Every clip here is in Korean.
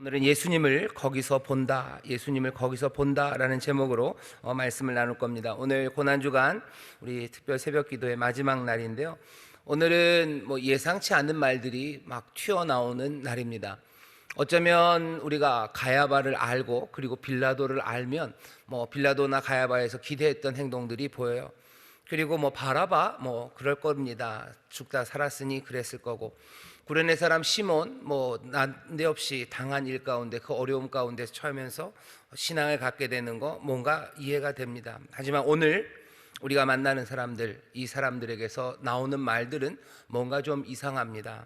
오늘은 예수님을 거기서 본다, 예수님을 거기서 본다라는 제목으로 말씀을 나눌 겁니다. 오늘 고난주간 우리 특별 새벽기도의 마지막 날인데요. 오늘은 예상치 않은 말들이 막 튀어나오는 날입니다. 어쩌면 우리가 가야바를 알고 그리고 빌라도를 알면 빌라도나 가야바에서 기대했던 행동들이 보여요. 그리고 바라바 그럴 겁니다. 죽다 살았으니 그랬을 거고, 구레네 사람 시몬 난데없이 당한 일 가운데 그 어려움 가운데 처하면서 신앙을 갖게 되는 거 뭔가 이해가 됩니다. 하지만 오늘 우리가 만나는 사람들, 이 사람들에게서 나오는 말들은 뭔가 좀 이상합니다.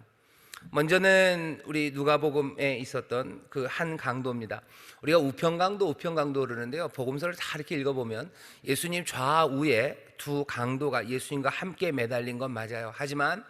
먼저는 우리 누가복음에 있었던 그 한 강도입니다. 우리가 우편강도 그러는데요, 복음서를 다 이렇게 읽어보면 예수님 좌우에 두 강도가 예수님과 함께 매달린 건 맞아요. 하지만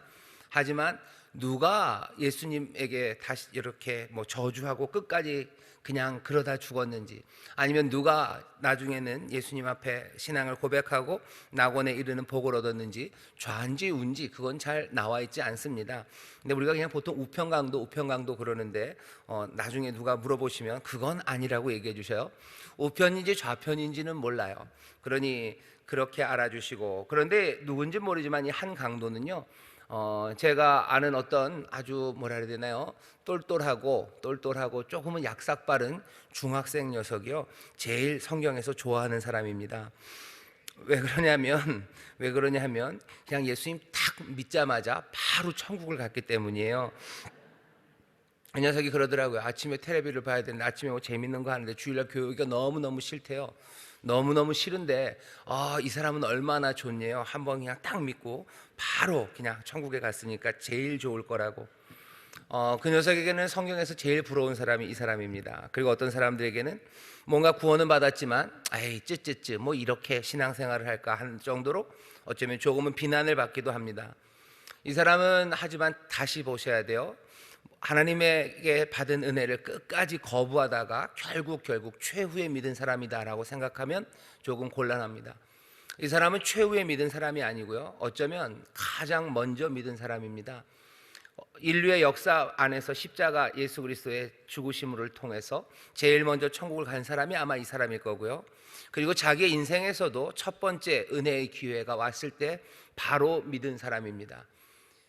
누가 예수님에게 다시 이렇게 저주하고 끝까지 그냥 그러다 죽었는지, 아니면 누가 나중에는 예수님 앞에 신앙을 고백하고 낙원에 이르는 복을 얻었는지, 좌인지 우인지 그건 잘 나와 있지 않습니다. 근데 우리가 그냥 보통 우편강도 그러는데 나중에 누가 물어보시면 그건 아니라고 얘기해 주셔요. 우편인지 좌편인지는 몰라요. 그러니 그렇게 알아주시고, 그런데 누군지 모르지만 이 한 강도는요, 제가 아는 어떤 아주 뭐라 해야 되나요? 똘똘하고 조금은 약삭 빠른 중학생 녀석이요, 제일 성경에서 좋아하는 사람입니다. 왜 그러냐면 그냥 예수님 딱 믿자마자 바로 천국을 갔기 때문이에요. 이 녀석이 그러더라고요. 아침에 텔레비를 봐야 되는데, 아침에 재밌는 거 하는데 주일날 교육이 너무너무 싫대요. 너무너무 싫은데 이 사람은 얼마나 좋네요. 한번 그냥 딱 믿고 바로 그냥 천국에 갔으니까 제일 좋을 거라고. 그 녀석에게는 성경에서 제일 부러운 사람이 이 사람입니다. 그리고 어떤 사람들에게는 뭔가 구원은 받았지만 쯔쯔쯔 이렇게 신앙생활을 할까 하는 정도로 어쩌면 조금은 비난을 받기도 합니다. 이 사람은 하지만 다시 보셔야 돼요. 하나님에게 받은 은혜를 끝까지 거부하다가 결국 최후에 믿은 사람이다라고 생각하면 조금 곤란합니다. 이 사람은 최후에 믿은 사람이 아니고요, 어쩌면 가장 먼저 믿은 사람입니다. 인류의 역사 안에서 십자가 예수 그리스도의 죽으심을 통해서 제일 먼저 천국을 간 사람이 아마 이 사람일 거고요, 그리고 자기의 인생에서도 첫 번째 은혜의 기회가 왔을 때 바로 믿은 사람입니다.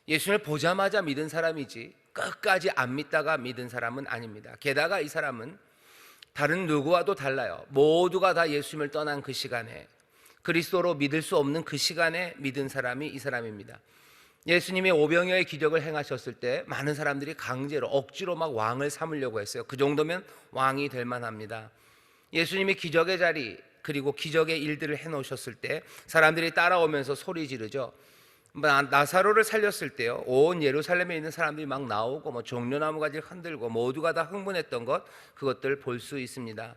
예수님을 보자마자 믿은 사람이지 끝까지 안 믿다가 믿은 사람은 아닙니다. 게다가 이 사람은 다른 누구와도 달라요. 모두가 다 예수님을 떠난 그 시간에, 그리스도로 믿을 수 없는 그 시간에 믿은 사람이 이 사람입니다. 예수님이 오병이어의 기적을 행하셨을 때 많은 사람들이 강제로 억지로 막 왕을 삼으려고 했어요. 그 정도면 왕이 될 만합니다. 예수님이 기적의 자리 그리고 기적의 일들을 해놓으셨을 때 사람들이 따라오면서 소리 지르죠. 나사로를 살렸을 때요, 온 예루살렘에 있는 사람들이 막 나오고 종려나무 가지를 흔들고 모두가 다 흥분했던 그것들 볼 수 있습니다.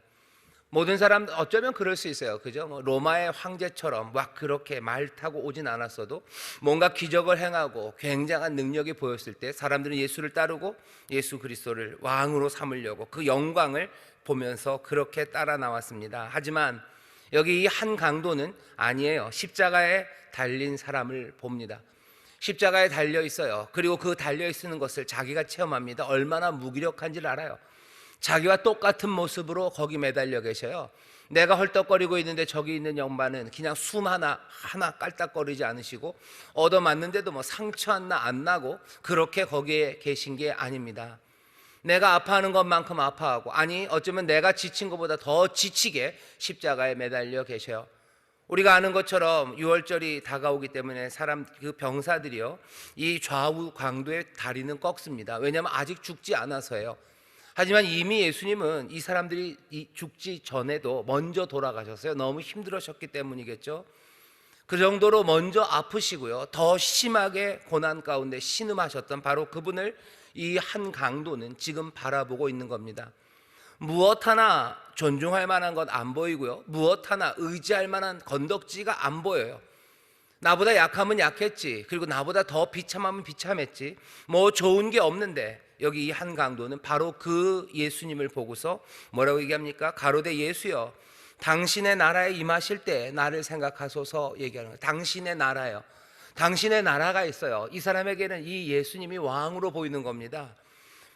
모든 사람 어쩌면 그럴 수 있어요, 그죠? 로마의 황제처럼 막 그렇게 말 타고 오진 않았어도 뭔가 기적을 행하고 굉장한 능력이 보였을 때 사람들은 예수를 따르고 예수 그리스도를 왕으로 삼으려고 그 영광을 보면서 그렇게 따라 나왔습니다. 하지만 여기 이 한 강도는 아니에요. 십자가에 달린 사람을 봅니다. 십자가에 달려 있어요. 그리고 그 달려 있는 것을 자기가 체험합니다. 얼마나 무기력한지를 알아요. 자기와 똑같은 모습으로 거기 매달려 계셔요. 내가 헐떡거리고 있는데 저기 있는 양반은 그냥 숨 하나 깔딱거리지 않으시고 얻어맞는데도 상처 하나 안 나고 그렇게 거기에 계신 게 아닙니다. 내가 아파하는 것만큼 아파하고, 아니 어쩌면 내가 지친 것보다 더 지치게 십자가에 매달려 계셔요. 우리가 아는 것처럼 유월절이 다가오기 때문에 그 병사들이요, 이 좌우 강도의 다리는 꺾습니다. 왜냐하면 아직 죽지 않아서예요. 하지만 이미 예수님은 이 사람들이 죽지 전에도 먼저 돌아가셨어요. 너무 힘들으셨기 때문이겠죠. 그 정도로 먼저 아프시고요, 더 심하게 고난 가운데 신음하셨던 바로 그분을 이 한 강도는 지금 바라보고 있는 겁니다. 무엇 하나 존중할 만한 건 안 보이고요, 무엇 하나 의지할 만한 건덕지가 안 보여요. 나보다 약하면 약했지, 그리고 나보다 더 비참하면 비참했지, 좋은 게 없는데, 여기 이 한 강도는 바로 그 예수님을 보고서 뭐라고 얘기합니까? 가로되 예수여, 당신의 나라에 임하실 때 나를 생각하소서 얘기하는 거예요. 당신의 나라요, 당신의 나라가 있어요. 이 사람에게는 이 예수님이 왕으로 보이는 겁니다.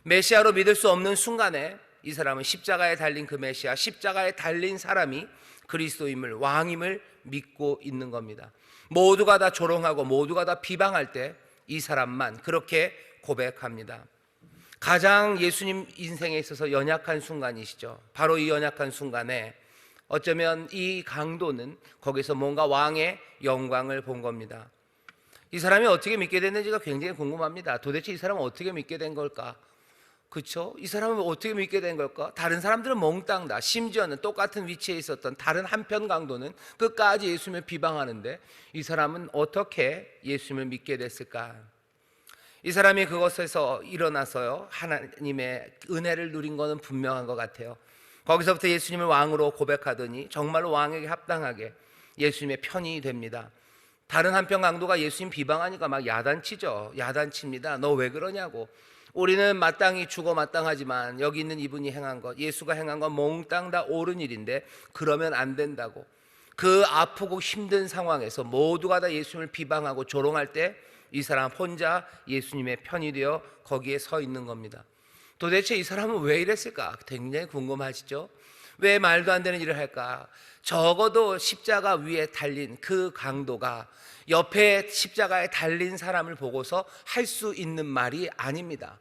메시아로 믿을 수 없는 순간에 이 사람은 십자가에 달린 그 메시아, 십자가에 달린 사람이 그리스도임을, 왕임을 믿고 있는 겁니다. 모두가 다 조롱하고 모두가 다 비방할 때 이 사람만 그렇게 고백합니다. 가장 예수님 인생에 있어서 연약한 순간이시죠. 바로 이 연약한 순간에 어쩌면 이 강도는 거기서 뭔가 왕의 영광을 본 겁니다. 이 사람이 어떻게 믿게 됐는지가 굉장히 궁금합니다. 도대체 이 사람은 어떻게 믿게 된 걸까? 그렇죠? 이 사람은 어떻게 믿게 된 걸까? 다른 사람들은 몽땅 다, 심지어는 똑같은 위치에 있었던 다른 한편 강도는 끝까지 예수님을 비방하는데 이 사람은 어떻게 예수님을 믿게 됐을까? 이 사람이 그것에서 일어나서요, 하나님의 은혜를 누린 것은 분명한 것 같아요. 거기서부터 예수님을 왕으로 고백하더니 정말로 왕에게 합당하게 예수님의 편이 됩니다. 다른 한편 강도가 예수님 비방하니까 막 야단치죠. 야단칩니다. 너 왜 그러냐고. 우리는 마땅히 죽어 마땅하지만 여기 있는 이분이 행한 것, 예수가 행한 건 몽땅 다 옳은 일인데 그러면 안 된다고. 그 아프고 힘든 상황에서 모두가 다 예수님을 비방하고 조롱할 때 이 사람 혼자 예수님의 편이 되어 거기에 서 있는 겁니다. 도대체 이 사람은 왜 이랬을까? 굉장히 궁금하시죠? 왜 말도 안 되는 일을 할까? 적어도 십자가 위에 달린 그 강도가 옆에 십자가에 달린 사람을 보고서 할 수 있는 말이 아닙니다.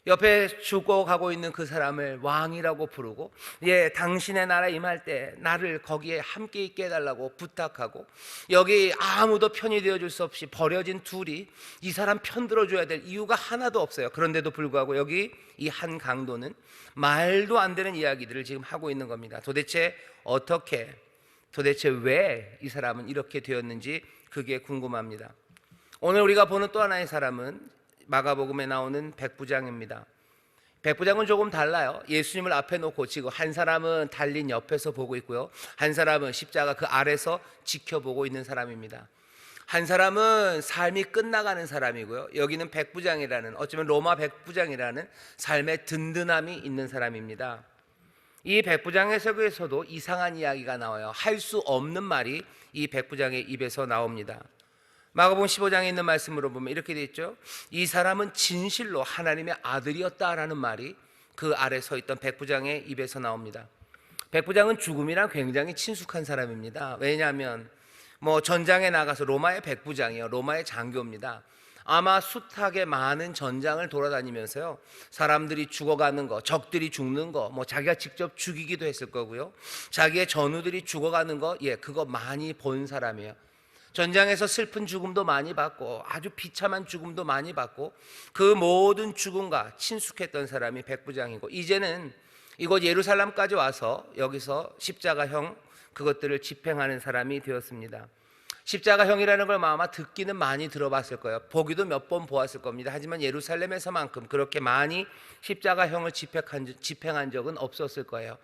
옆에 죽어가고 있는 그 사람을 왕이라고 부르고, 예, 당신의 나라 임할 때 나를 거기에 함께 있게 해달라고 부탁하고, 여기 아무도 편이 되어줄 수 없이 버려진 둘이 이 사람 편 들어줘야 될 이유가 하나도 없어요. 그런데도 불구하고 여기 이 한 강도는 말도 안 되는 이야기들을 지금 하고 있는 겁니다. 도대체 어떻게, 도대체 왜 이 사람은 이렇게 되었는지 그게 궁금합니다. 오늘 우리가 보는 또 하나의 사람은 마가복음에 나오는 백부장입니다. 백부장은 조금 달라요. 예수님을 앞에 놓고 지금 한 사람은 달린 옆에서 보고 있고요, 한 사람은 십자가 그 아래서 지켜보고 있는 사람입니다. 한 사람은 삶이 끝나가는 사람이고요, 여기는 백부장이라는, 어쩌면 로마 백부장이라는 삶의 든든함이 있는 사람입니다. 이 백부장의 설교에서도 이상한 이야기가 나와요. 할 수 없는 말이 이 백부장의 입에서 나옵니다. 마가복음 15장에 있는 말씀으로 보면 이렇게 되어 있죠. 이 사람은 진실로 하나님의 아들이었다라는 말이 그 아래 서 있던 백부장의 입에서 나옵니다. 백부장은 죽음이랑 굉장히 친숙한 사람입니다. 왜냐하면 전장에 나가서, 로마의 백부장이요, 로마의 장교입니다. 아마 숱하게 많은 전장을 돌아다니면서요, 사람들이 죽어가는 거, 적들이 죽는 거, 자기가 직접 죽이기도 했을 거고요, 자기의 전우들이 죽어가는 거, 그거 많이 본 사람이에요. 전장에서 슬픈 죽음도 많이 받고 아주 비참한 죽음도 많이 받고 그 모든 죽음과 친숙했던 사람이 백부장이고, 이제는 이곳 예루살렘까지 와서 여기서 십자가형 그것들을 집행하는 사람이 되었습니다. 십자가형이라는 걸 아마 듣기는 많이 들어봤을 거예요. 보기도 몇 번 보았을 겁니다. 하지만 예루살렘에서만큼 그렇게 많이 십자가형을 집행한 적은 없었을 거예요.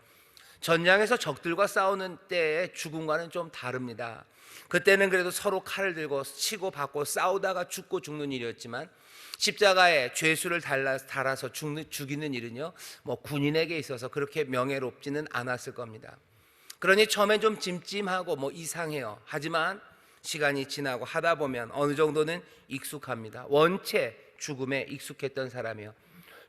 전장에서 적들과 싸우는 때의 죽음과는 좀 다릅니다. 그때는 그래도 서로 칼을 들고 치고 받고 싸우다가 죽는 일이었지만, 십자가에 죄수를 달아서 죽이는 일은요, 군인에게 있어서 그렇게 명예롭지는 않았을 겁니다. 그러니 처음엔 좀 찜찜하고 이상해요. 하지만 시간이 지나고 하다 보면 어느 정도는 익숙합니다. 원체 죽음에 익숙했던 사람이요,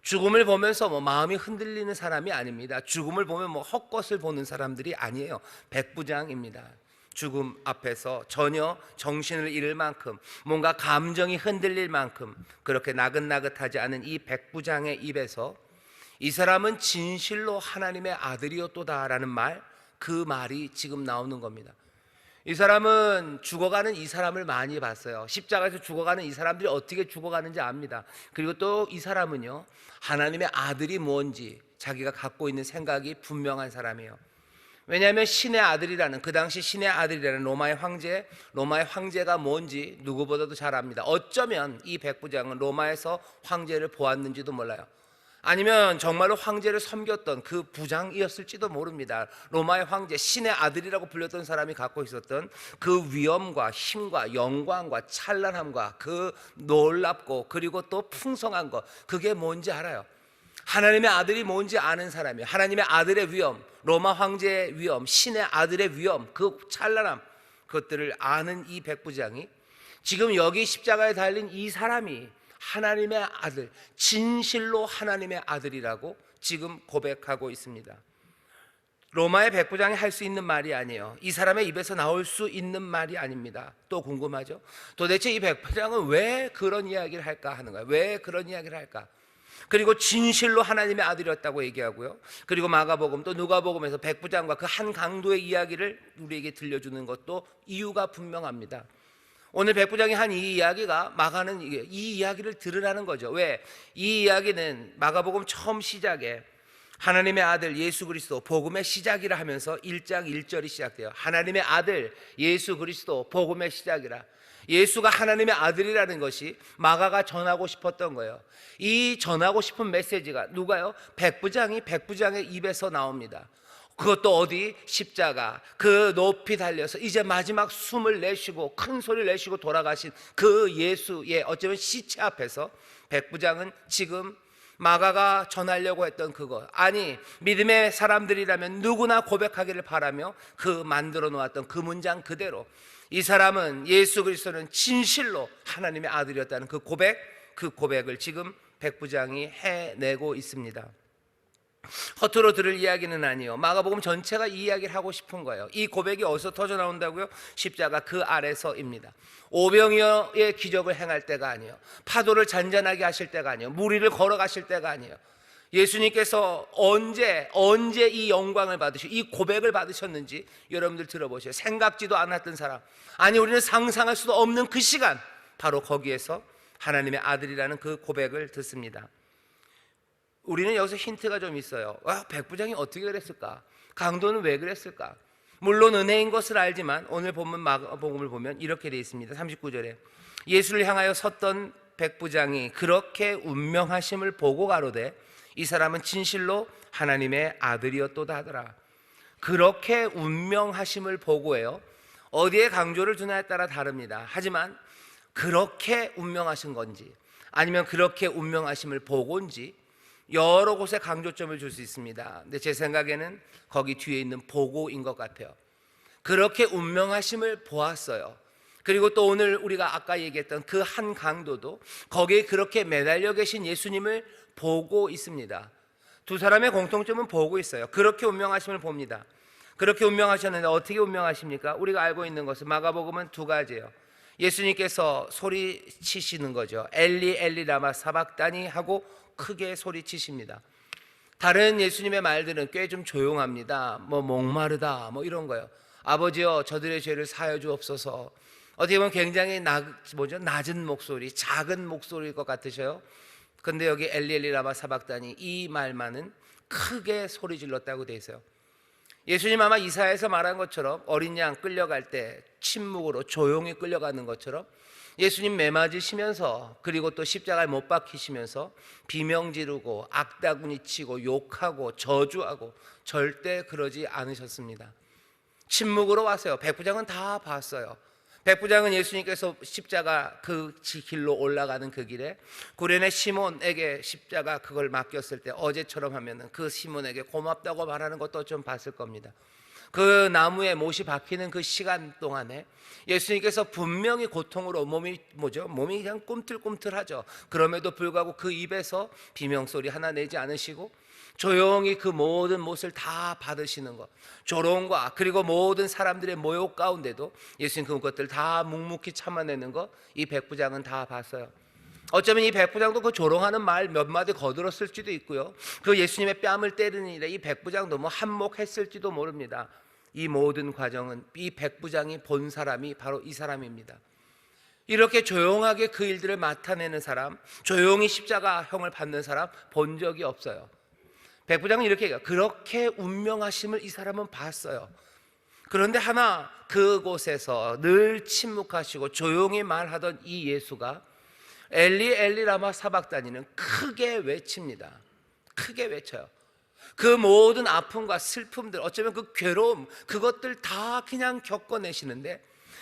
죽음을 보면서 마음이 흔들리는 사람이 아닙니다. 죽음을 보면 헛것을 보는 사람들이 아니에요. 백부장입니다. 죽음 앞에서 전혀 정신을 잃을 만큼, 뭔가 감정이 흔들릴 만큼 그렇게 나긋나긋하지 않은 이 백부장의 입에서 이 사람은 진실로 하나님의 아들이었도다라는 말, 그 말이 지금 나오는 겁니다. 이 사람은 죽어가는 이 사람을 많이 봤어요. 십자가에서 죽어가는 이 사람들이 어떻게 죽어가는지 압니다. 그리고 또 이 사람은요, 하나님의 아들이 뭔지 자기가 갖고 있는 생각이 분명한 사람이에요. 왜냐하면 신의 아들이라는, 그 당시 신의 아들이라는 로마의 황제가 뭔지 누구보다도 잘 압니다. 어쩌면 이 백부장은 로마에서 황제를 보았는지도 몰라요. 아니면 정말로 황제를 섬겼던 그 부장이었을지도 모릅니다. 로마의 황제, 신의 아들이라고 불렸던 사람이 갖고 있었던 그 위엄과 힘과 영광과 찬란함과 그 놀랍고 그리고 또 풍성한 것, 그게 뭔지 알아요. 하나님의 아들이 뭔지 아는 사람이에요. 하나님의 아들의 위엄, 로마 황제의 위엄, 신의 아들의 위엄, 그 찬란함, 그것들을 아는 이 백부장이 지금 여기 십자가에 달린 이 사람이 하나님의 아들, 진실로 하나님의 아들이라고 지금 고백하고 있습니다. 로마의 백부장이 할 수 있는 말이 아니에요. 이 사람의 입에서 나올 수 있는 말이 아닙니다. 또 궁금하죠? 도대체 이 백부장은 왜 그런 이야기를 할까 하는 거예요. 왜 그런 이야기를 할까? 그리고 진실로 하나님의 아들이었다고 얘기하고요. 그리고 마가복음 또 누가복음에서 백부장과 그 한 강도의 이야기를 우리에게 들려주는 것도 이유가 분명합니다. 오늘 백부장이 한 이 이야기가 마가는 이 이야기를 들으라는 거죠. 왜? 이 이야기는 마가복음 처음 시작에 하나님의 아들 예수 그리스도 복음의 시작이라 하면서 1장 1절이 시작돼요. 하나님의 아들 예수 그리스도 복음의 시작이라. 예수가 하나님의 아들이라는 것이 마가가 전하고 싶었던 거예요. 이 전하고 싶은 메시지가 누가요? 백부장의 입에서 나옵니다. 그것도 어디? 십자가 그 높이 달려서 이제 마지막 숨을 내쉬고 큰 소리를 내쉬고 돌아가신 그 예수의 어쩌면 시체 앞에서 백부장은 지금 마가가 전하려고 했던 그것, 아니 믿음의 사람들이라면 누구나 고백하기를 바라며 그 만들어 놓았던 그 문장 그대로 이 사람은 예수 그리스도는 진실로 하나님의 아들이었다는 그 고백을 지금 백부장이 해내고 있습니다. 허투루 들을 이야기는 아니에요. 마가복음 전체가 이 이야기를 하고 싶은 거예요. 이 고백이 어디서 터져 나온다고요? 십자가 그 아래서입니다. 오병이어의 기적을 행할 때가 아니에요. 파도를 잔잔하게 하실 때가 아니에요. 무리를 걸어가실 때가 아니에요. 예수님께서 언제 이 영광을 받으시고 이 고백을 받으셨는지 여러분들 들어보세요. 생각지도 않았던 사람, 아니 우리는 상상할 수도 없는 그 시간, 바로 거기에서 하나님의 아들이라는 그 고백을 듣습니다. 우리는 여기서 힌트가 좀 있어요. 백부장이 어떻게 그랬을까? 강도는 왜 그랬을까? 물론 은혜인 것을 알지만 오늘 본문 마가복음을 보면 이렇게 되어 있습니다. 39절에 예수를 향하여 섰던 백부장이 그렇게 운명하심을 보고 가로되 이 사람은 진실로 하나님의 아들이었도다 하더라. 그렇게 운명하심을 보고예요. 어디에 강조를 두냐에 따라 다릅니다. 하지만 그렇게 운명하신 건지 아니면 그렇게 운명하심을 보고인지 여러 곳에 강조점을 줄 수 있습니다. 근데 제 생각에는 거기 뒤에 있는 보고인 것 같아요. 그렇게 운명하심을 보았어요. 그리고 또 오늘 우리가 아까 얘기했던 그 한 강도도 거기에 그렇게 매달려 계신 예수님을 보고 있습니다. 두 사람의 공통점은 보고 있어요. 그렇게 운명하심을 봅니다. 그렇게 운명하셨는데 어떻게 운명하십니까? 우리가 알고 있는 것은 마가복음은 두 가지예요. 예수님께서 소리치시는 거죠. 엘리 엘리 라마 사박다니 하고 크게 소리치십니다. 다른 예수님의 말들은 꽤 좀 조용합니다. 목마르다 이런 거요. 아버지여 저들의 죄를 사하여 주옵소서. 어떻게 보면 굉장히 낮은 목소리, 작은 목소리일 것 같으셔요. 근데 여기 엘리 엘리 라마 사박다니 이 말만은 크게 소리 질렀다고 돼 있어요. 예수님 아마 이사야에서 말한 것처럼 어린 양 끌려갈 때 침묵으로 조용히 끌려가는 것처럼 예수님 매맞으시면서 그리고 또 십자가에 못 박히시면서 비명 지르고 악다구니 치고 욕하고 저주하고 절대 그러지 않으셨습니다. 침묵으로 왔어요. 백부장은 다 봤어요. 백부장은 예수님께서 십자가 그 길로 올라가는 그 길에 구레네 시몬에게 십자가 그걸 맡겼을 때 어제처럼 하면은 그 시몬에게 고맙다고 말하는 것도 좀 봤을 겁니다. 그 나무에 못이 박히는 그 시간 동안에 예수님께서 분명히 고통으로 몸이 그냥 꿈틀꿈틀하죠. 그럼에도 불구하고 그 입에서 비명소리 하나 내지 않으시고 조용히 그 모든 못을 다 받으시는 것, 조롱과 그리고 모든 사람들의 모욕 가운데도 예수님 그것들 다 묵묵히 참아내는 것, 이 백부장은 다 봤어요. 어쩌면 이 백부장도 그 조롱하는 말 몇 마디 거들었을지도 있고요, 그 예수님의 뺨을 때리는 일에 이 백부장도 한몫했을지도 모릅니다. 이 모든 과정은 이 백부장이 본 사람이 바로 이 사람입니다. 이렇게 조용하게 그 일들을 맡아내는 사람, 조용히 십자가형을 받는 사람 본 적이 없어요. 백부장은 이렇게 얘기해요. 그렇게 운명하심을 이 사람은 봤어요. 그런데 하나, 그곳에서 늘 침묵하시고 조용히 말하던 이 예수가 엘리 엘리 라마 사박다니는 크게 외칩니다. 크게 외쳐요. 그 모든 아픔과 슬픔들, 어쩌면 그 괴로움, 그것들 다 그냥 겪어내시는데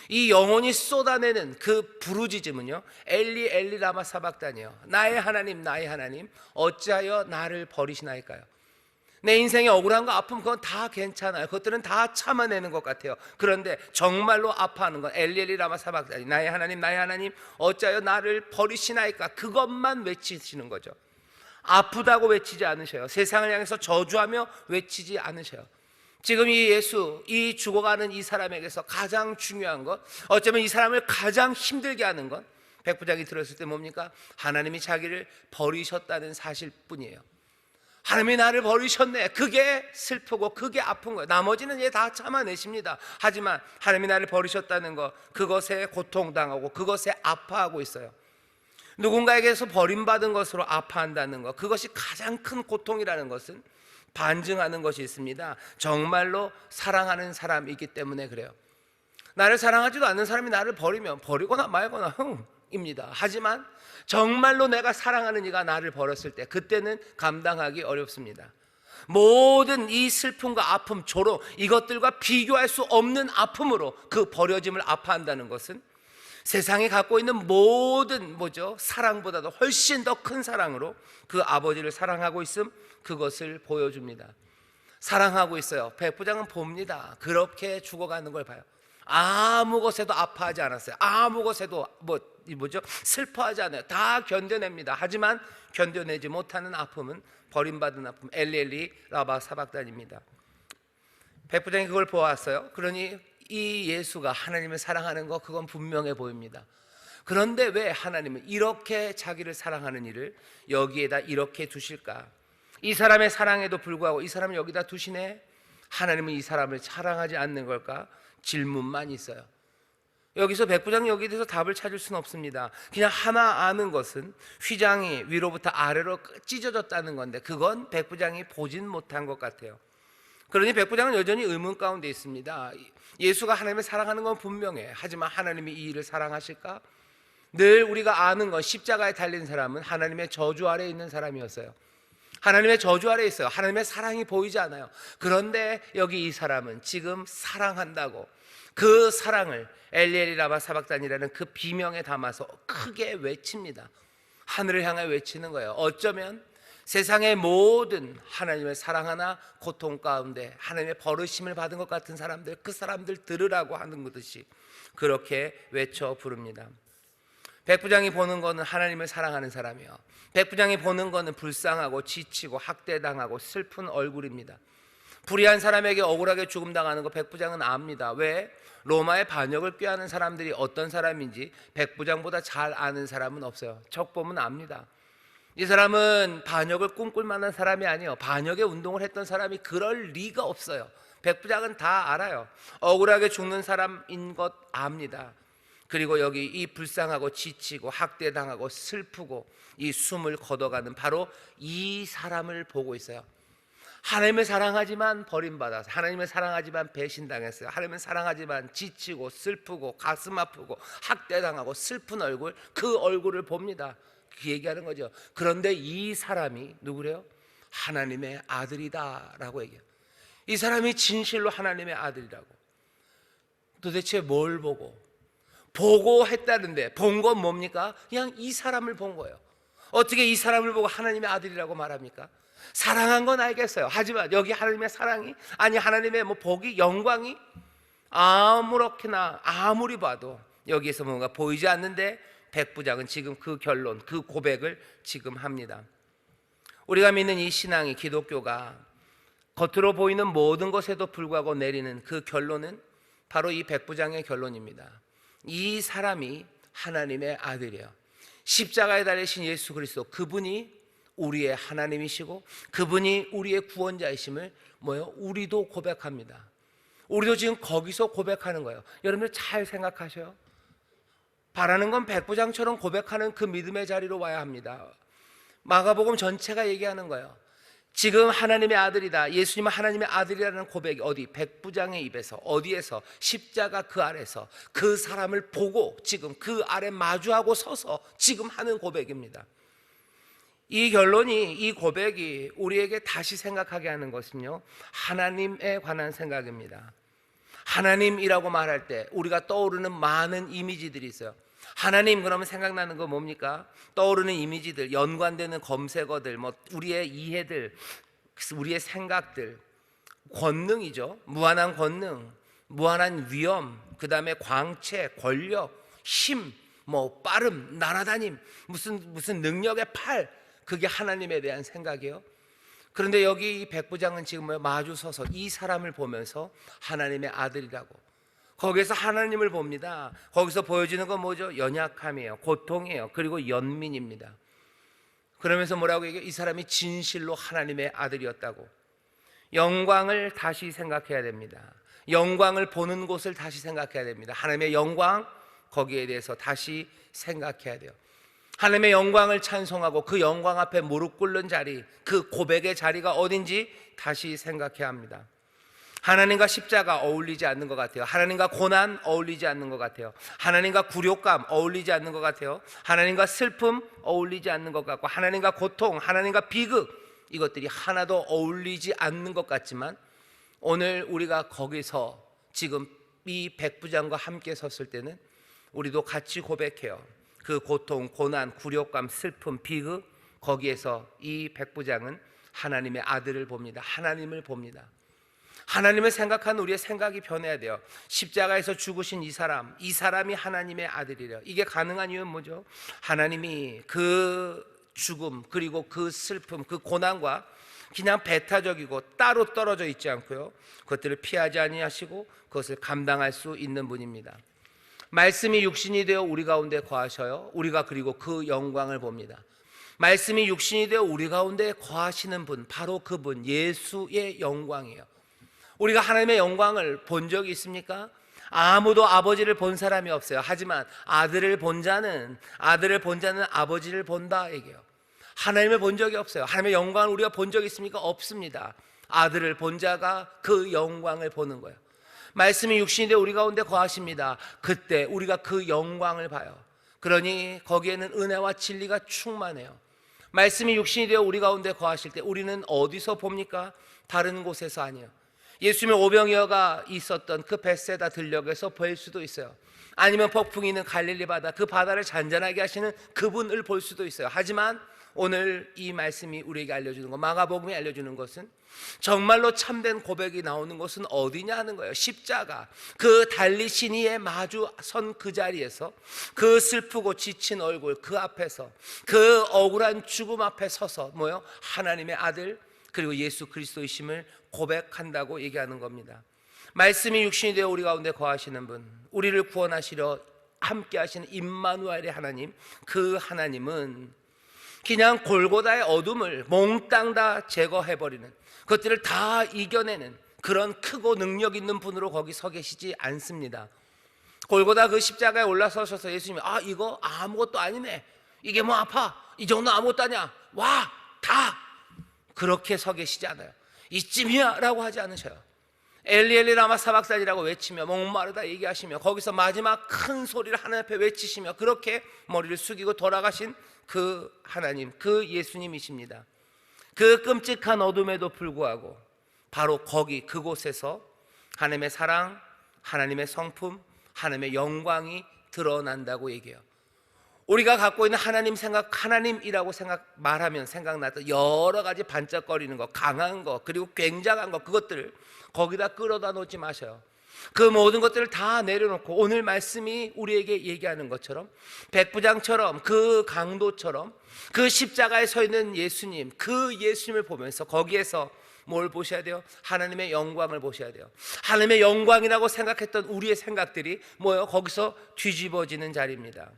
이 영혼이 쏟아내는 그 부르짖음은요, 엘리 엘리 라마 사박다니요, 나의 하나님 나의 하나님 어찌하여 나를 버리시나이까요. 내 인생의 억울함과 아픔 그건 다 괜찮아요. 그것들은 다 참아내는 것 같아요. 그런데 정말로 아파하는 건 엘리 엘리 라마 사박다니 나의 하나님 어찌하여 나를 버리시나이까, 그것만 외치시는 거죠. 아프다고 외치지 않으셔요. 세상을 향해서 저주하며 외치지 않으셔요. 지금 이 예수, 이 죽어가는 이 사람에게서 가장 중요한 것, 어쩌면 이 사람을 가장 힘들게 하는 것, 백부장이 들었을 때 뭡니까? 하나님이 자기를 버리셨다는 사실뿐이에요. 하나님이 나를 버리셨네. 그게 슬프고 그게 아픈 거예요. 나머지는 얘 다 참아내십니다. 하지만 하나님이 나를 버리셨다는 것, 그것에 고통당하고 그것에 아파하고 있어요. 누군가에게서 버림받은 것으로 아파한다는 것, 그것이 가장 큰 고통이라는 것은 반증하는 것이 있습니다. 정말로 사랑하는 사람이기 때문에 그래요. 나를 사랑하지도 않는 사람이 나를 버리면 버리거나 말거나 입니다. 하지만 정말로 내가 사랑하는 이가 나를 버렸을 때 그때는 감당하기 어렵습니다. 모든 이 슬픔과 아픔, 조롱, 이것들과 비교할 수 없는 아픔으로 그 버려짐을 아파한다는 것은 세상에 갖고 있는 모든 사랑보다도 훨씬 더 큰 사랑으로 그 아버지를 사랑하고 있음, 그것을 보여줍니다. 사랑하고 있어요. 백부장은 봅니다. 그렇게 죽어가는 걸 봐요. 아무 것에도 아파하지 않았어요. 아무 것에도 슬퍼하지 않아요. 다 견뎌냅니다. 하지만 견뎌내지 못하는 아픔은 버림받은 아픔, 엘리엘리 라바 사박단입니다. 백부장이 그걸 보았어요. 그러니 이 예수가 하나님을 사랑하는 거, 그건 분명해 보입니다. 그런데 왜 하나님은 이렇게 자기를 사랑하는 이를 여기에다 이렇게 두실까? 이 사람의 사랑에도 불구하고 이 사람을 여기다 두시네? 하나님은 이 사람을 사랑하지 않는 걸까? 질문만 있어요. 여기서 백부장이 여기에 대해서 답을 찾을 수는 없습니다. 그냥 하나 아는 것은 휘장이 위로부터 아래로 찢어졌다는 건데, 그건 백부장이 보진 못한 것 같아요. 그러니 백부장은 여전히 의문 가운데 있습니다. 예수가 하나님을 사랑하는 건 분명해. 하지만 하나님이 이 일을 사랑하실까? 늘 우리가 아는 건 십자가에 달린 사람은 하나님의 저주 아래에 있는 사람이었어요. 하나님의 저주 아래에 있어요. 하나님의 사랑이 보이지 않아요. 그런데 여기 이 사람은 지금 사랑한다고 그 사랑을 엘리엘리 라바 사박단이라는 그 비명에 담아서 크게 외칩니다. 하늘을 향해 외치는 거예요. 어쩌면 세상의 모든 하나님을 사랑하나 고통 가운데 하나님의 버르심을 받은 것 같은 사람들, 그 사람들 들으라고 하는 듯이 그렇게 외쳐 부릅니다. 백부장이 보는 거는 하나님을 사랑하는 사람이요, 백부장이 보는 거는 불쌍하고 지치고 학대당하고 슬픈 얼굴입니다. 불의한 사람에게 억울하게 죽음당하는 거 백부장은 압니다. 왜? 로마의 반역을 꾀하는 사람들이 어떤 사람인지 백부장보다 잘 아는 사람은 없어요. 적 보면 압니다. 이 사람은 반역을 꿈꿀 만한 사람이 아니에요. 반역의 운동을 했던 사람이 그럴 리가 없어요. 백부장은 다 알아요. 억울하게 죽는 사람인 것 압니다. 그리고 여기 이 불쌍하고 지치고 학대당하고 슬프고 이 숨을 걷어가는 바로 이 사람을 보고 있어요. 하나님을 사랑하지만 버림받아서, 하나님을 사랑하지만 배신당했어요. 하나님을 사랑하지만 지치고 슬프고 가슴 아프고 학대당하고 슬픈 얼굴, 그 얼굴을 봅니다. 그 얘기하는 거죠. 그런데 이 사람이 누구래요? 하나님의 아들이다라고 얘기해요. 이 사람이 진실로 하나님의 아들이라고. 도대체 뭘 보고 했다는데, 본 건 뭡니까? 그냥 이 사람을 본 거예요. 어떻게 이 사람을 보고 하나님의 아들이라고 말합니까? 사랑한 건 알겠어요. 하지만 여기 하나님의 사랑이, 아니 하나님의 복이, 영광이 아무렇게나 아무리 봐도 여기에서 뭔가 보이지 않는데, 백부장은 지금 그 결론, 그 고백을 지금 합니다. 우리가 믿는 이 신앙이, 기독교가 겉으로 보이는 모든 것에도 불구하고 내리는 그 결론은 바로 이 백부장의 결론입니다. 이 사람이 하나님의 아들이에요. 십자가에 달리신 예수 그리스도, 그분이 우리의 하나님이시고 그분이 우리의 구원자이심을 우리도 고백합니다. 우리도 지금 거기서 고백하는 거예요. 여러분들 잘 생각하셔요. 바라는 건 백부장처럼 고백하는 그 믿음의 자리로 와야 합니다. 마가복음 전체가 얘기하는 거예요. 지금 하나님의 아들이다, 예수님은 하나님의 아들이라는 고백이 어디? 백부장의 입에서, 어디에서? 십자가 그 아래서 그 사람을 보고 지금 그 아래 마주하고 서서 지금 하는 고백입니다. 이 결론이, 이 고백이 우리에게 다시 생각하게 하는 것은요, 하나님에 관한 생각입니다. 하나님이라고 말할 때 우리가 떠오르는 많은 이미지들이 있어요. 하나님 그러면 생각나는 거 뭡니까? 떠오르는 이미지들, 연관되는 검색어들, 우리의 이해들, 우리의 생각들, 권능이죠. 무한한 권능, 무한한 위엄, 그 다음에 광채, 권력, 힘, 빠름, 날아다님, 무슨 능력의 팔, 그게 하나님에 대한 생각이에요. 그런데 여기 이 백부장은 지금 마주 서서 이 사람을 보면서 하나님의 아들이라고, 거기서 하나님을 봅니다. 거기서 보여지는 건 뭐죠? 연약함이에요, 고통이에요, 그리고 연민입니다. 그러면서 뭐라고 얘기해요? 이 사람이 진실로 하나님의 아들이었다고. 영광을 다시 생각해야 됩니다. 영광을 보는 곳을 다시 생각해야 됩니다. 하나님의 영광, 거기에 대해서 다시 생각해야 돼요. 하나님의 영광을 찬송하고 그 영광 앞에 무릎 꿇는 자리, 그 고백의 자리가 어딘지 다시 생각해야 합니다. 하나님과 십자가 어울리지 않는 것 같아요. 하나님과 고난 어울리지 않는 것 같아요. 하나님과 굴욕감 어울리지 않는 것 같아요. 하나님과 슬픔 어울리지 않는 것 같고, 하나님과 고통, 하나님과 비극, 이것들이 하나도 어울리지 않는 것 같지만, 오늘 우리가 거기서 지금 이 백부장과 함께 섰을 때는 우리도 같이 고백해요. 그 고통, 고난, 굴욕감, 슬픔, 비극, 거기에서 이 백부장은 하나님의 아들을 봅니다. 하나님을 봅니다. 하나님을 생각하는 우리의 생각이 변해야 돼요. 십자가에서 죽으신 이 사람이 하나님의 아들이래요. 이게 가능한 이유는 뭐죠? 하나님이 그 죽음, 그리고 그 슬픔, 그 고난과 그냥 배타적이고 따로 떨어져 있지 않고요, 그것들을 피하지 아니하시고 그것을 감당할 수 있는 분입니다. 말씀이 육신이 되어 우리 가운데 거하셔요. 우리가 그리고 그 영광을 봅니다. 말씀이 육신이 되어 우리 가운데 거하시는 분, 바로 그분 예수의 영광이에요. 우리가 하나님의 영광을 본 적이 있습니까? 아무도 아버지를 본 사람이 없어요. 하지만 아들을 본 자는 아버지를 본다 얘기해요. 하나님을 본 적이 없어요. 하나님의 영광을 우리가 본 적이 있습니까? 없습니다. 아들을 본 자가 그 영광을 보는 거예요. 말씀이 육신이 되어 우리 가운데 거하십니다. 그때 우리가 그 영광을 봐요. 그러니 거기에는 은혜와 진리가 충만해요. 말씀이 육신이 되어 우리 가운데 거하실 때 우리는 어디서 봅니까? 다른 곳에서 아니에요. 예수님의 오병이어가 있었던 그 벳세다 들녘에서 볼 수도 있어요. 아니면 폭풍이 있는 갈릴리 바다, 그 바다를 잔잔하게 하시는 그분을 볼 수도 있어요. 하지만 오늘 이 말씀이 우리에게 알려주는 것, 마가복음이 알려주는 것은 정말로 참된 고백이 나오는 곳은 어디냐 하는 거예요. 십자가, 그 달리신 이의 마주 선 그 자리에서, 그 슬프고 지친 얼굴 그 앞에서, 그 억울한 죽음 앞에 서서 뭐요? 하나님의 아들, 그리고 예수 그리스도이심을 고백한다고 얘기하는 겁니다. 말씀이 육신이 되어 우리 가운데 거하시는 분, 우리를 구원하시려 함께 하시는 임마누엘의 하나님, 그 하나님은 그냥 골고다의 어둠을 몽땅 다 제거해버리는, 그것들을 다 이겨내는 그런 크고 능력 있는 분으로 거기 서 계시지 않습니다. 골고다 그 십자가에 올라서셔서 예수님이 이거 아무것도 아니네, 이게 뭐 아파, 이 정도 아무것도 아니야, 와 다, 그렇게 서 계시지 않아요. 이쯤이야 라고 하지 않으셔요. 엘리 엘리 라마 사박산이라고 외치며 목마르다 얘기하시며, 거기서 마지막 큰 소리를 하나님 앞에 외치시며 그렇게 머리를 숙이고 돌아가신 그 하나님, 그 예수님이십니다. 그 끔찍한 어둠에도 불구하고 바로 거기 그곳에서 하나님의 사랑, 하나님의 성품, 하나님의 영광이 드러난다고 얘기해요. 우리가 갖고 있는 하나님 생각, 하나님이라고 말하면 생각났던 여러 가지 반짝거리는 것, 강한 것, 그리고 굉장한 것, 그것들을 거기다 끌어다 놓지 마셔요. 그 모든 것들을 다 내려놓고 오늘 말씀이 우리에게 얘기하는 것처럼, 백부장처럼, 그 강도처럼 그 십자가에 서 있는 예수님, 그 예수님을 보면서 거기에서 뭘 보셔야 돼요? 하나님의 영광을 보셔야 돼요. 하나님의 영광이라고 생각했던 우리의 생각들이 뭐예요? 거기서 뒤집어지는 자리입니다.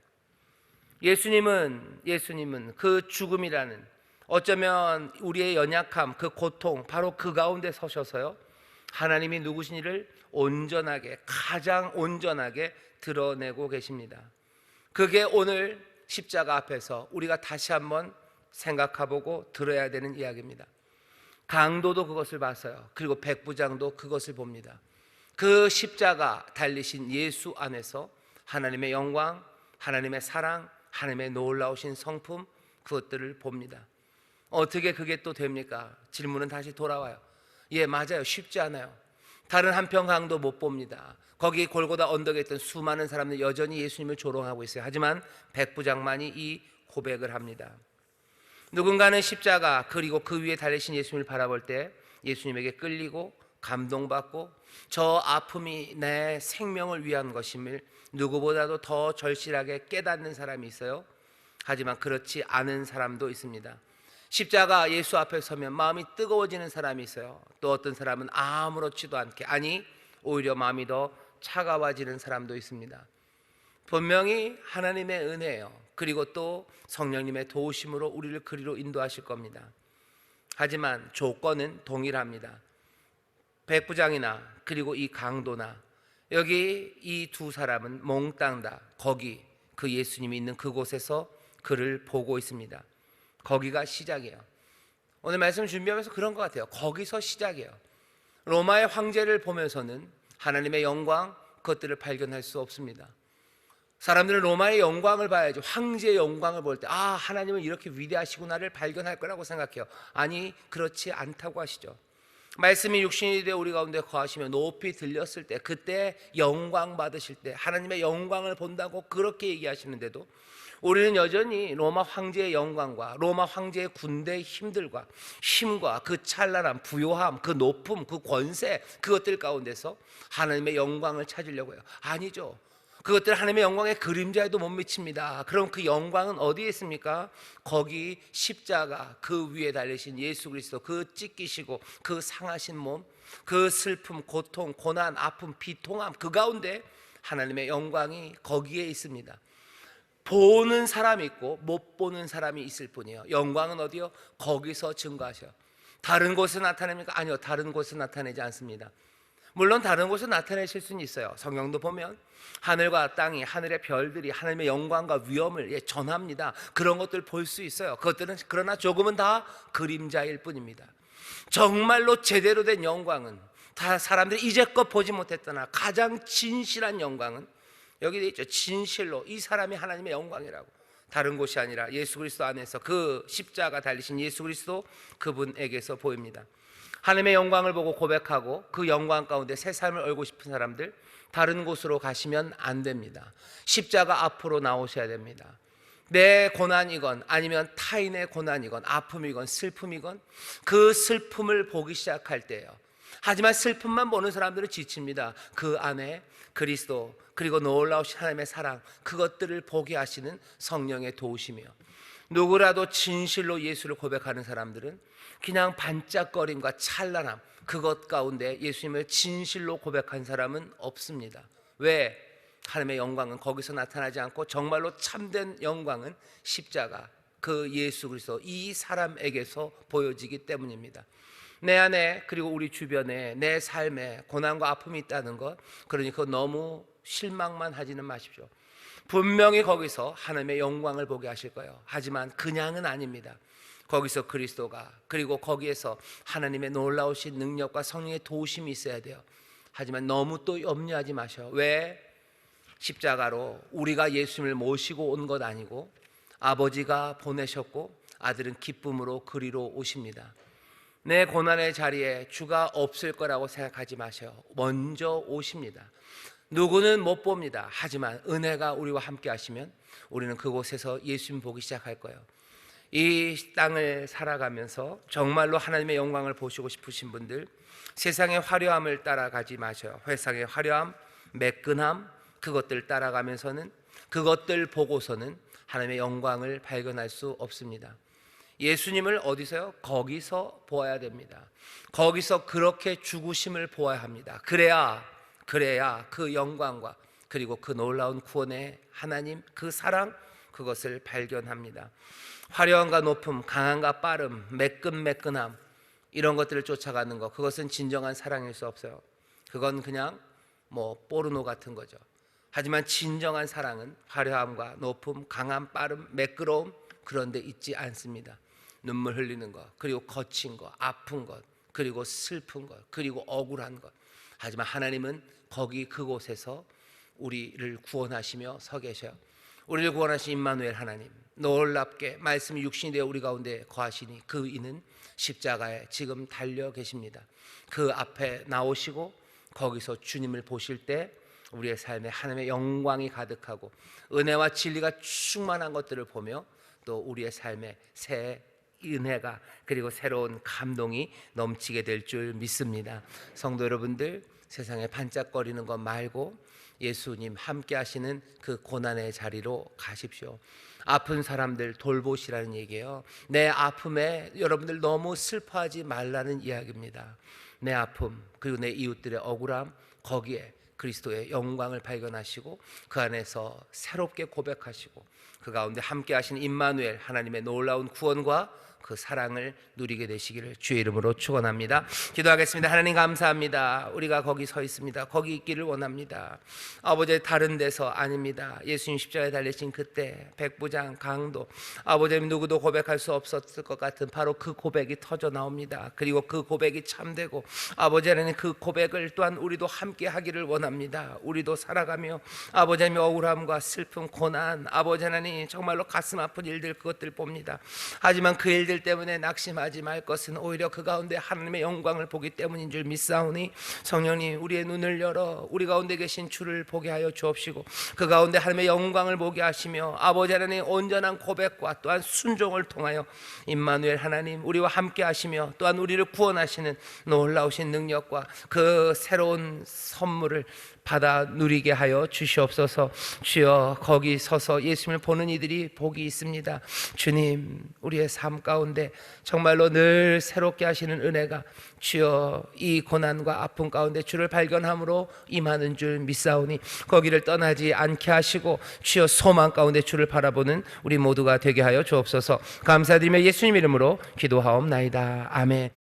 예수님은 그 죽음이라는, 어쩌면 우리의 연약함, 그 고통, 바로 그 가운데 서셔서요, 하나님이 누구신지를 온전하게, 가장 온전하게 드러내고 계십니다. 그게 오늘 십자가 앞에서 우리가 다시 한번 생각해보고 들어야 되는 이야기입니다. 강도도 그것을 봤어요. 그리고 백부장도 그것을 봅니다. 그 십자가 달리신 예수 안에서 하나님의 영광, 하나님의 사랑, 하나님의 놀라우신 성품, 그것들을 봅니다. 어떻게 그게 또 됩니까? 질문은 다시 돌아와요. 예, 맞아요. 쉽지 않아요. 다른 한편 강도 못 봅니다. 거기 골고다 언덕에 있던 수많은 사람들 여전히 예수님을 조롱하고 있어요. 하지만 백부장만이 이 고백을 합니다. 누군가는 십자가, 그리고 그 위에 달리신 예수님을 바라볼 때 예수님에게 끌리고 감동받고 저 아픔이 내 생명을 위한 것임을 누구보다도 더 절실하게 깨닫는 사람이 있어요. 하지만 그렇지 않은 사람도 있습니다. 십자가 예수 앞에 서면 마음이 뜨거워지는 사람이 있어요. 또 어떤 사람은 아무렇지도 않게, 아니 오히려 마음이 더 차가워지는 사람도 있습니다. 분명히 하나님의 은혜예요. 그리고 또 성령님의 도우심으로 우리를 그리로 인도하실 겁니다. 하지만 조건은 동일합니다. 백부장이나 그리고 이 강도나 여기 이 두 사람은 몽땅 다 거기 그 예수님이 있는 그곳에서 그를 보고 있습니다. 거기가 시작이에요. 오늘 말씀 준비하면서 그런 것 같아요. 거기서 시작이에요. 로마의 황제를 보면서는 하나님의 영광, 그것들을 발견할 수 없습니다. 사람들은 로마의 영광을 봐야죠. 황제의 영광을 볼 때 하나님은 이렇게 위대하시구나를 발견할 거라고 생각해요. 아니 그렇지 않다고 하시죠. 말씀이 육신이 되어 우리 가운데 거하시며 높이 들렸을 때, 그때 영광 받으실 때 하나님의 영광을 본다고 그렇게 얘기하시는데도 우리는 여전히 로마 황제의 영광과 로마 황제의 군대의 힘들과 힘과 그 찬란함, 부요함, 그 높음, 그 권세, 그것들 가운데서 하나님의 영광을 찾으려고 해요. 아니죠. 그것들 하나님의 영광의 그림자에도 못 미칩니다. 그럼 그 영광은 어디에 있습니까? 거기 십자가 그 위에 달리신 예수 그리스도, 그 찢기시고 그 상하신 몸, 그 슬픔, 고통, 고난, 아픔, 비통함, 그 가운데 하나님의 영광이 거기에 있습니다. 보는 사람이 있고 못 보는 사람이 있을 뿐이에요. 영광은 어디요? 거기서 증거하셔요. 다른 곳에 나타냅니까? 아니요, 다른 곳에 나타내지 않습니다. 물론 다른 곳에 나타내실 수는 있어요. 성경도 보면 하늘과 땅이, 하늘의 별들이 하나님의 영광과 위엄을 전합니다. 그런 것들 볼 수 있어요. 그것들은 그러나 조금은 다 그림자일 뿐입니다. 정말로 제대로 된 영광은, 다 사람들이 이제껏 보지 못했더나 가장 진실한 영광은 여기 돼 있죠. 진실로 이 사람이 하나님의 영광이라고. 다른 곳이 아니라 예수 그리스도 안에서 그 십자가 달리신 예수 그리스도 그분에게서 보입니다. 하나님의 영광을 보고 고백하고 그 영광 가운데 새 삶을 얻고 싶은 사람들, 다른 곳으로 가시면 안 됩니다. 십자가 앞으로 나오셔야 됩니다. 내 고난이건 아니면 타인의 고난이건 아픔이건 슬픔이건 그 슬픔을 보기 시작할 때예요. 하지만 슬픔만 보는 사람들은 지칩니다. 그 안에 그리스도, 그리고 놀라우신 하나님의 사랑, 그것들을 보게 하시는 성령의 도우심이요. 누구라도 진실로 예수를 고백하는 사람들은 그냥 반짝거림과 찬란함, 그것 가운데 예수님을 진실로 고백한 사람은 없습니다. 왜? 하나님의 영광은 거기서 나타나지 않고 정말로 참된 영광은 십자가, 그 예수 그리스도 이 사람에게서 보여지기 때문입니다. 내 안에 그리고 우리 주변에 내 삶에 고난과 아픔이 있다는 것, 그러니 그거 너무 실망만 하지는 마십시오. 분명히 거기서 하나님의 영광을 보게 하실 거예요. 하지만 그냥은 아닙니다. 거기서 그리스도가, 그리고 거기에서 하나님의 놀라우신 능력과 성령의 도우심이 있어야 돼요. 하지만 너무 또 염려하지 마셔. 왜? 십자가로 우리가 예수님을 모시고 온 것 아니고 아버지가 보내셨고 아들은 기쁨으로 그리로 오십니다. 내 고난의 자리에 주가 없을 거라고 생각하지 마셔요. 먼저 오십니다. 누구는 못 봅니다. 하지만 은혜가 우리와 함께 하시면 우리는 그곳에서 예수님 보기 시작할 거예요. 이 땅을 살아가면서 정말로 하나님의 영광을 보시고 싶으신 분들, 세상의 화려함을 따라가지 마셔요. 세상의 화려함, 매끈함, 그것들 따라가면서는, 그것들 보고서는 하나님의 영광을 발견할 수 없습니다. 예수님을 어디서요? 거기서 보아야 됩니다. 거기서 그렇게 죽으심을 보아야 합니다. 그래야 그 영광과 그리고 그 놀라운 구원의 하나님, 그 사랑, 그것을 발견합니다. 화려함과 높음, 강함과 빠름, 매끈매끈함, 이런 것들을 쫓아가는 것, 그것은 진정한 사랑일 수 없어요. 그건 그냥 포르노 같은 거죠. 하지만 진정한 사랑은 화려함과 높음, 강함, 빠름, 매끄러움, 그런 데 있지 않습니다. 눈물 흘리는 것, 그리고 거친 것, 아픈 것, 그리고 슬픈 것, 그리고 억울한 것. 하지만 하나님은 거기 그곳에서 우리를 구원하시며 서 계셔요. 우리를 구원하신 임마누엘 하나님, 놀랍게 말씀이 육신이 되어 우리 가운데 거하시니 그 이는 십자가에 지금 달려 계십니다. 그 앞에 나오시고 거기서 주님을 보실 때 우리의 삶에 하나님의 영광이 가득하고 은혜와 진리가 충만한 것들을 보며 또 우리의 삶에 새 은혜가 그리고 새로운 감동이 넘치게 될 줄 믿습니다. 성도 여러분들, 세상에 반짝거리는 것 말고 예수님 함께 하시는 그 고난의 자리로 가십시오. 아픈 사람들 돌보시라는 얘기예요. 내 아픔에 여러분들 너무 슬퍼하지 말라는 이야기입니다. 내 아픔 그리고 내 이웃들의 억울함, 거기에 그리스도의 영광을 발견하시고 그 안에서 새롭게 고백하시고 그 가운데 함께 하신 임마누엘 하나님의 놀라운 구원과 그 사랑을 누리게 되시기를 주의 이름으로 축원합니다. 기도하겠습니다. 하나님 감사합니다. 우리가 거기 서 있습니다. 거기 있기를 원합니다. 아버지 다른 데서 아닙니다. 예수님 십자가에 달리신 그때 백부장 강도 아버지 누구도 고백할 수 없었을 것 같은 바로 그 고백이 터져 나옵니다. 그리고 그 고백이 참되고 아버지 하나님 그 고백을 또한 우리도 함께 하기를 원합니다. 우리도 살아가며 아버지 하나님 억울함과 슬픔 고난 아버지 하나님 정말로 가슴 아픈 일들 그것들 봅니다. 하지만 그 일들 때문에 낙심하지 말 것은 오히려 그 가운데 하나님의 영광을 보기 때문인 줄 믿사오니 성령님 우리의 눈을 열어 우리 가운데 계신 주를 보게 하여 주옵시고 그 가운데 하나님의 영광을 보게 하시며 아버지 하나님 온전한 고백과 또한 순종을 통하여 임마누엘 하나님 우리와 함께 하시며 또한 우리를 구원하시는 놀라우신 능력과 그 새로운 선물을 받아 누리게 하여 주시옵소서. 주여 거기 서서 예수님을 보는 이들이 복이 있습니다. 주님 우리의 삶 가운데 정말로 늘 새롭게 하시는 은혜가 주여 이 고난과 아픔 가운데 주를 발견함으로 임하는 줄 믿사오니 거기를 떠나지 않게 하시고 주여 소망 가운데 주를 바라보는 우리 모두가 되게 하여 주옵소서. 감사드리며 예수님 이름으로 기도하옵나이다. 아멘.